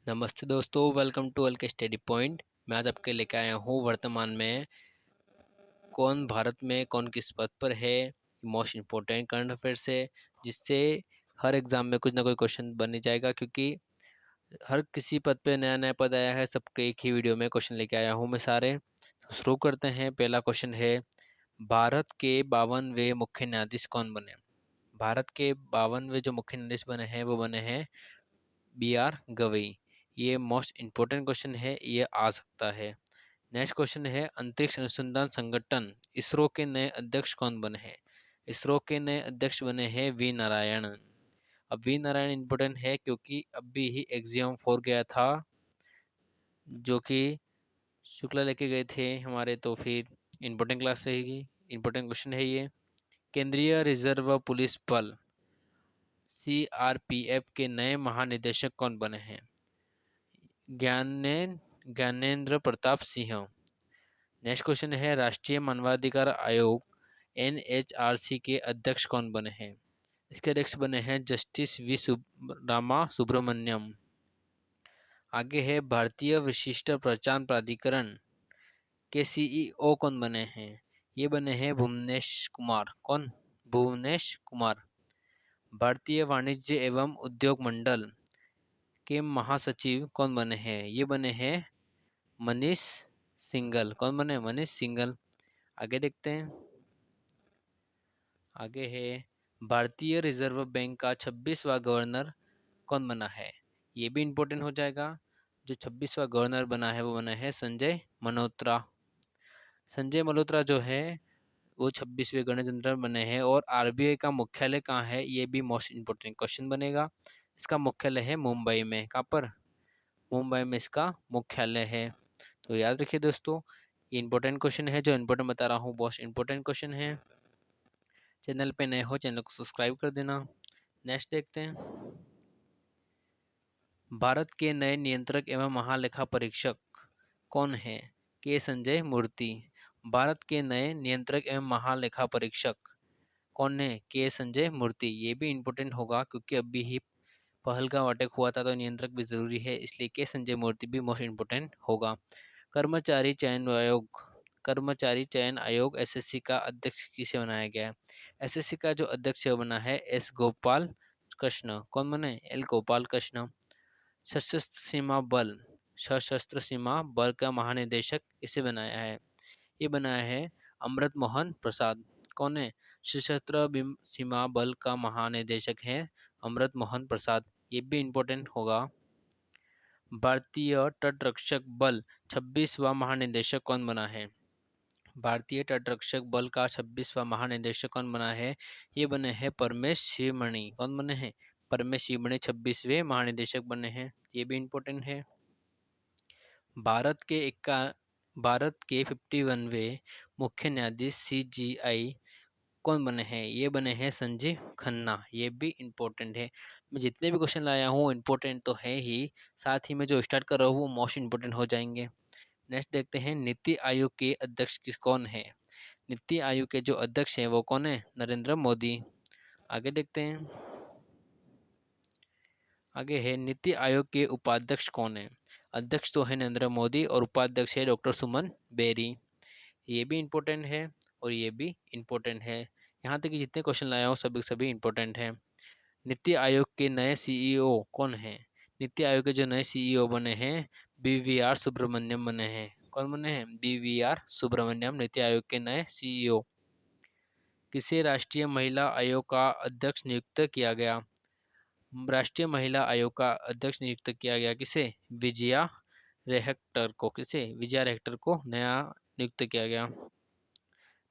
नमस्ते दोस्तों, welcome to L के स्टडी पॉइंट। मैं आज आपके लेके आया हूँ वर्तमान में कौन भारत में कौन किस पद पर है। मोस्ट इम्पोर्टेंट करंट अफेयर्स है, जिससे हर एग्जाम में कुछ ना कोई क्वेश्चन बन ही जाएगा, क्योंकि हर किसी पद पे नया नया पद आया है। सबके एक ही वीडियो में क्वेश्चन लेके आया हूँ मैं सारे। तो शुरू करते हैं। पहला क्वेश्चन है, भारत के 52वें मुख्य न्यायाधीश कौन बने। भारत के 52वें जो मुख्य न्यायाधीश बने हैं वो बने हैं B.R. गवई। ये मोस्ट इम्पोर्टेंट क्वेश्चन है, ये आ सकता है। नेक्स्ट क्वेश्चन है, अंतरिक्ष अनुसंधान संगठन इसरो के नए अध्यक्ष कौन बने हैं। इसरो के नए अध्यक्ष बने हैं वी नारायण। अब वी नारायण इम्पोर्टेंट है क्योंकि अभी ही एग्जाम 4 गया था, जो कि शुक्ला लेके गए थे हमारे, तो फिर इम्पोर्टेंट क्लास रहेगी। इम्पोर्टेंट क्वेश्चन है ये। केंद्रीय रिजर्व पुलिस बल CRPF के नए महानिदेशक कौन बने हैं। ज्ञानेंद्र प्रताप सिंह। नेक्स्ट क्वेश्चन है, राष्ट्रीय मानवाधिकार आयोग NHRC के अध्यक्ष कौन बने हैं। इसके अध्यक्ष बने हैं जस्टिस रामा सुब्रमण्यम। आगे है, भारतीय विशिष्ट पहचान प्राधिकरण के CEO कौन बने हैं। ये बने हैं भुवनेश कुमार। कौन? भुवनेश कुमार। भारतीय वाणिज्य एवं उद्योग मंडल के महासचिव कौन बने हैं। ये बने हैं मनीष सिंघल। कौन बने? मनीष सिंघल। आगे देखते हैं। आगे है, भारतीय रिजर्व बैंक का 26वां गवर्नर कौन बना है। ये भी इम्पोर्टेंट हो जाएगा। जो 26वां गवर्नर बना है वो बना है संजय मल्होत्रा। संजय मल्होत्रा जो है वो 26वें गवर्नर जनरल बने हैं। और RBI का मुख्यालय कहाँ है, ये भी मोस्ट इम्पोर्टेंट क्वेश्चन बनेगा। इसका मुख्यालय है मुंबई में। कहाँ पर? मुंबई में इसका मुख्यालय है। तो याद रखिए दोस्तों, ये इंपॉर्टेंट क्वेश्चन है। जो इंपॉर्टेंट बता रहा हूँ बहुत इंपॉर्टेंट क्वेश्चन है। चैनल पे नए हो, चैनल को सब्सक्राइब कर देना। नेक्स्ट देखते हैं, भारत के नए नियंत्रक एवं महालेखा परीक्षक कौन है। के संजय मूर्ति। भारत के नए नियंत्रक एवं महालेखा परीक्षक कौन है? के संजय मूर्ति। ये भी इम्पोर्टेंट होगा क्योंकि अभी ही पहलगाम अटैक हुआ था, तो नियंत्रक भी जरूरी है, इसलिए के संजय मूर्ति भी मोस्ट इम्पोर्टेंट होगा। कर्मचारी चयन आयोग SSC का अध्यक्ष किसे बनाया गया है। SSC का जो अध्यक्ष बना है S गोपाल कृष्ण। कौन बने? L गोपाल कृष्ण। सशस्त्र सीमा बल का महानिदेशक इसे बनाया है। ये बनाया है अमृत मोहन प्रसाद। कौन है? सशस्त्र सीमा बल का महानिदेशक है अमृत मोहन प्रसाद। ये भी इम्पोर्टेंट होगा। भारतीय तटरक्षक बल 26वां महानिदेशक कौन बना है। भारतीय तटरक्षक बल का 26वां महानिदेशक कौन बना है। ये बने हैं परमेश शिवमणि। कौन बने हैं? परमेश शिवमणि 26वें महानिदेशक बने हैं। ये भी इम्पोर्टेंट है। भारत के 51वें मुख्य न्यायाधीश CGI कौन बने हैं। ये बने हैं संजीव खन्ना। ये भी इम्पोर्टेंट है। मैं जितने भी क्वेश्चन लाया हूँ इम्पोर्टेंट तो है ही, साथ ही में जो स्टार्ट कर रहा हूँ वो मोस्ट इम्पोर्टेंट हो जाएंगे। नेक्स्ट देखते हैं, नीति आयोग के अध्यक्ष कौन है। नीति आयोग के जो अध्यक्ष हैं वो कौन है? नरेंद्र मोदी। आगे देखते हैं। आगे है, नीति आयोग के उपाध्यक्ष कौन है। अध्यक्ष तो है नरेंद्र मोदी और उपाध्यक्ष है डॉक्टर सुमन बेरी। ये भी इम्पोर्टेंट है और ये भी इम्पोर्टेंट है। यहाँ तक कि जितने क्वेश्चन लाया हूँ सभी सभी इम्पोर्टेंट है। नीति आयोग के नए CEO कौन है। नीति आयोग के जो नए CEO बने हैं BVR सुब्रमण्यम बने हैं। कौन बने हैं? BVR सुब्रमण्यम नीति आयोग के नए CEO। किसे राष्ट्रीय महिला आयोग का अध्यक्ष नियुक्त किया गया। राष्ट्रीय महिला आयोग का अध्यक्ष नियुक्त किया गया किसे? विजया रेहक्टर को। किसे? विजया रेहक्टर को नया नियुक्त किया गया।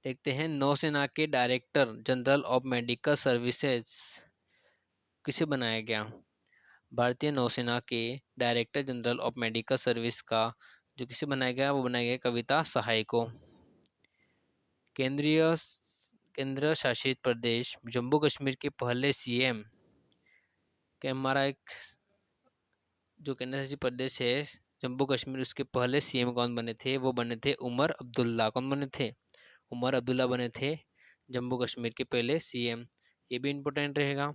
देखते हैं, नौसेना के director general of medical services किसे बनाया गया। भारतीय नौसेना के director general of medical service का जो किसे बनाया गया, वो बनाया गया कविता सहाय को। केंद्र शासित प्रदेश जम्मू कश्मीर के पहले CM के हमारा एक जो केंद्र शासित प्रदेश है जम्मू कश्मीर, उसके पहले CM कौन बने थे? वो बने थे उमर अब्दुल्ला। कौन बने थे? उमर अब्दुल्ला बने थे जम्मू कश्मीर के पहले CM। ये भी इम्पोर्टेंट रहेगा।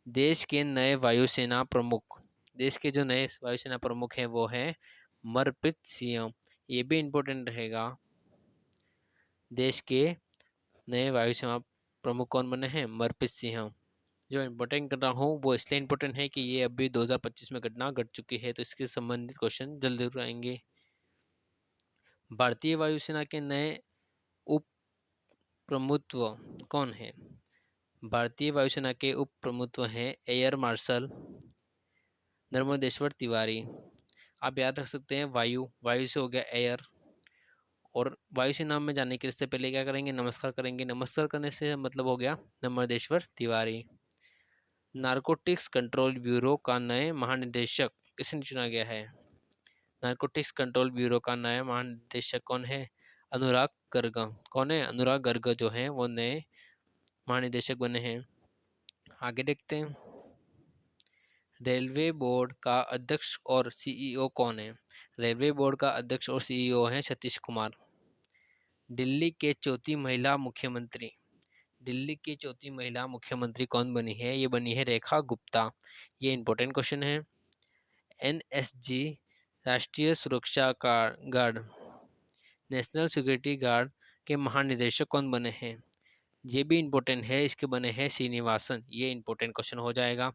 देश के नए वायुसेना प्रमुख देश के जो नए वायुसेना प्रमुख हैं वो हैं मनप्रीत सिंह। ये भी इम्पोर्टेंट रहेगा। देश के नए वायुसेना प्रमुख कौन बने हैं? मनप्रीत सिंह। जो इम्पोर्टेंट कर रहा हूँ वो इसलिए इम्पोर्टेंट है कि ये अभी 2025 में घटना घट चुकी है, तो इसके संबंधित क्वेश्चन जल्द जरूर आएंगे। भारतीय वायुसेना के नए उप प्रमुख कौन है? भारतीय वायुसेना के उप प्रमुख हैं एयर मार्शल नर्मदेश्वर तिवारी। आप याद रख सकते हैं वायु से हो गया एयर, और वायुसेना में जाने के इससे पहले क्या करेंगे? नमस्कार करेंगे। नमस्कार करने से मतलब हो गया Narmadeshwar Tiwari. Narcotics control bureau का नए महानिदेशक किसने चुना गया है? नारकोटिक्स कंट्रोल ब्यूरो का नया महानिदेशक कौन है? अनुराग गर्ग। कौन है? अनुराग गर्ग जो है वो नए महानिदेशक बने हैं। आगे देखते हैं। रेलवे बोर्ड का अध्यक्ष और सीईओ कौन है? रेलवे बोर्ड का अध्यक्ष और सीईओ हैं सतीश कुमार। दिल्ली के चौथी महिला मुख्यमंत्री, दिल्ली की चौथी महिला मुख्यमंत्री कौन बनी है? ये बनी है रेखा गुप्ता। ये इंपॉर्टेंट क्वेश्चन है। एनएसजी राष्ट्रीय सुरक्षा गार्ड, नेशनल सिक्योरिटी गार्ड के महानिदेशक कौन बने हैं? ये भी इम्पोर्टेंट है। इसके बने हैं श्रीनिवासन। ये इम्पोर्टेंट क्वेश्चन हो जाएगा।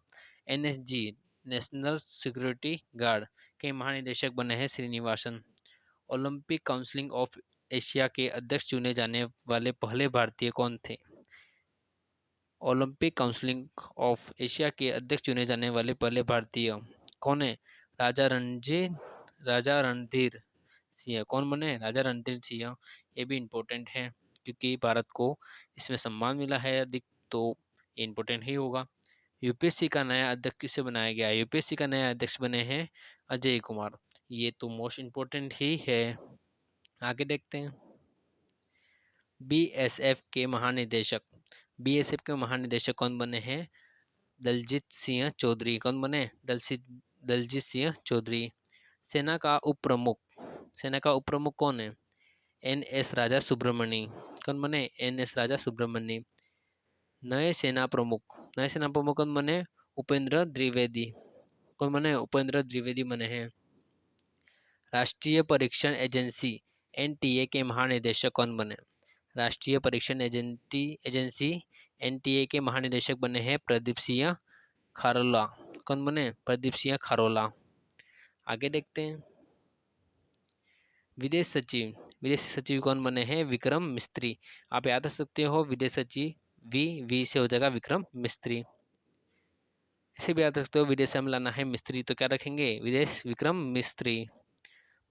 एनएसजी नेशनल सिक्योरिटी गार्ड के महानिदेशक बने हैं Srinivasan. Olympic council of Asia के अध्यक्ष चुने जाने वाले पहले भारतीय कौन थे? ओलंपिक काउंसिल ऑफ एशिया के अध्यक्ष चुने जाने वाले पहले भारतीय कौन है? राजा रणधीर सिंह। कौन बने? राजा रणधीर सिंह। ये भी इम्पोर्टेंट है क्योंकि भारत को इसमें सम्मान मिला है अधिक, तो ये इम्पोर्टेंट ही होगा। यूपीएससी का नया अध्यक्ष किसे बनाया गया? यूपीएससी का नया अध्यक्ष बने हैं अजय कुमार। ये तो मोस्ट इम्पोर्टेंट ही है। आगे देखते हैं। बीएसएफ के महानिदेशक, बीएसएफ के महानिदेशक कौन बने हैं? दलजीत सिंह चौधरी। कौन बने? दलजीत सिंह चौधरी। सेना का उप प्रमुख, सेना का उप प्रमुख कौन है? एनएस राजा सुब्रमणी। कौन बने? एनएस राजा सुब्रमणी। नए सेना प्रमुख, नए सेना प्रमुख कौन बने? उपेंद्र द्विवेदी। कौन बने? उपेंद्र द्विवेदी बने हैं। राष्ट्रीय परीक्षण एजेंसी एनटीए के महानिदेशक कौन बने? राष्ट्रीय परीक्षण एजेंसी एनटीए के महानिदेशक बने हैं प्रदीप सिंह खारोला। कौन बने? प्रदीप सिंह खारोला। आगे देखते हैं। विदेश सचिव, विदेशी सचिव कौन बने हैं? विक्रम मिस्त्री। आप याद रख सकते हो विदेश सचिव वी से हो जाएगा विक्रम मिस्त्री। इसे भी याद रख सकते हो विदेश से हम लाना है मिस्त्री, तो क्या रखेंगे? विदेश विक्रम मिस्त्री।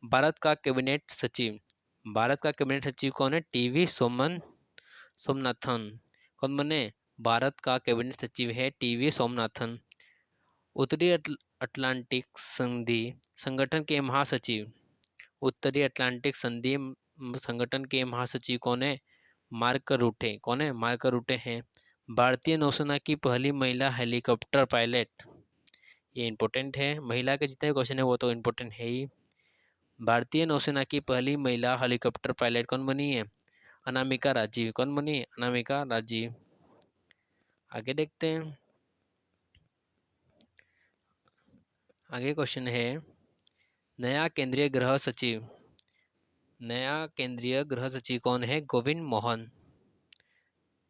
भारत का कैबिनेट सचिव, भारत का कैबिनेट सचिव कौन है? टीवी सोमनाथन। कौन बने? भारत का कैबिनेट सचिव है टीवी सोमनाथन। उत्तरी अटलांटिक संधि संगठन के महासचिव, उत्तरी अटलांटिक संधि संगठन के महासचिव कौन है? मार्क रूटे। कौन है? मार्क रूटे हैं। भारतीय नौसेना की पहली महिला हेलीकॉप्टर पायलट, ये इंपॉर्टेंट है। महिला के जितने क्वेश्चन है वो तो इम्पोर्टेंट है ही। भारतीय नौसेना की पहली महिला हेलीकॉप्टर पायलट कौन बनी है? अनामिका राजीव। कौन बनी? अनामिका राजीव। आगे देखते हैं। आगे क्वेश्चन है, नया केंद्रीय गृह सचिव, नया केंद्रीय गृह सचिव कौन है? गोविंद मोहन।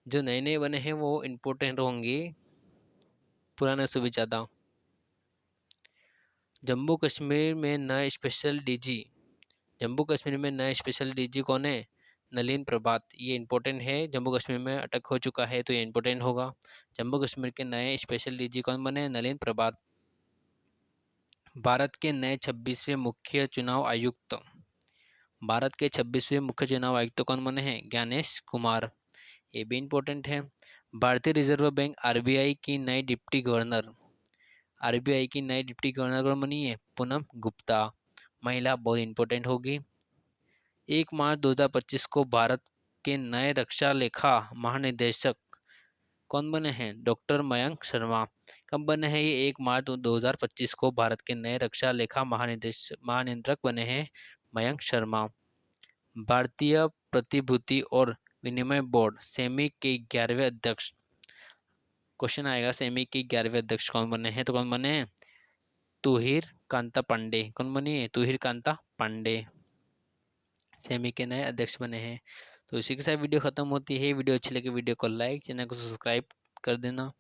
जो नए नए बने हैं वो इम्पोर्टेंट होंगे, पुराने से भी ज़्यादा। जम्मू कश्मीर में नए स्पेशल डीजी, जम्मू कश्मीर में नए स्पेशल डीजी कौन है? नलिन प्रभात। ये इंपॉर्टेंट है। जम्मू कश्मीर में अटक हो चुका है तो ये इंपॉर्टेंट होगा। जम्मू कश्मीर के नए स्पेशल डीजी कौन बने? नलिन प्रभात। भारत के नए 26वें मुख्य चुनाव आयुक्त, भारत के 26वें मुख्य चुनाव आयुक्त कौन बने हैं? ज्ञानेश कुमार। ये भी इम्पोर्टेंट है। भारतीय रिजर्व बैंक आरबीआई की नई डिप्टी गवर्नर, आरबीआई की नई डिप्टी गवर्नर कौन बनी है? पूनम गुप्ता। महिला बहुत इंपॉर्टेंट होगी। 1 मार्च 2025 को भारत के नए रक्षा लेखा महानिदेशक कौन बने हैं? डॉक्टर मयंक शर्मा। कब बने हैं ये? 1 मार्च 2025 को भारत के नए रक्षा लेखा महानियंत्रक बने हैं मयंक शर्मा। भारतीय प्रतिभूति और विनिमय बोर्ड सेमी के 11वें अध्यक्ष, क्वेश्चन आएगा सेमी के 11वें अध्यक्ष कौन बने हैं? तो कौन बने हैं? तुहिर कांता पांडे। कौन बनी है? तुहिर कांता पांडे सेमी के नए अध्यक्ष बने हैं। तो इसी के साथ वीडियो खत्म होती है। वीडियो अच्छी लगे वीडियो को लाइक, चैनल को सब्सक्राइब कर देना।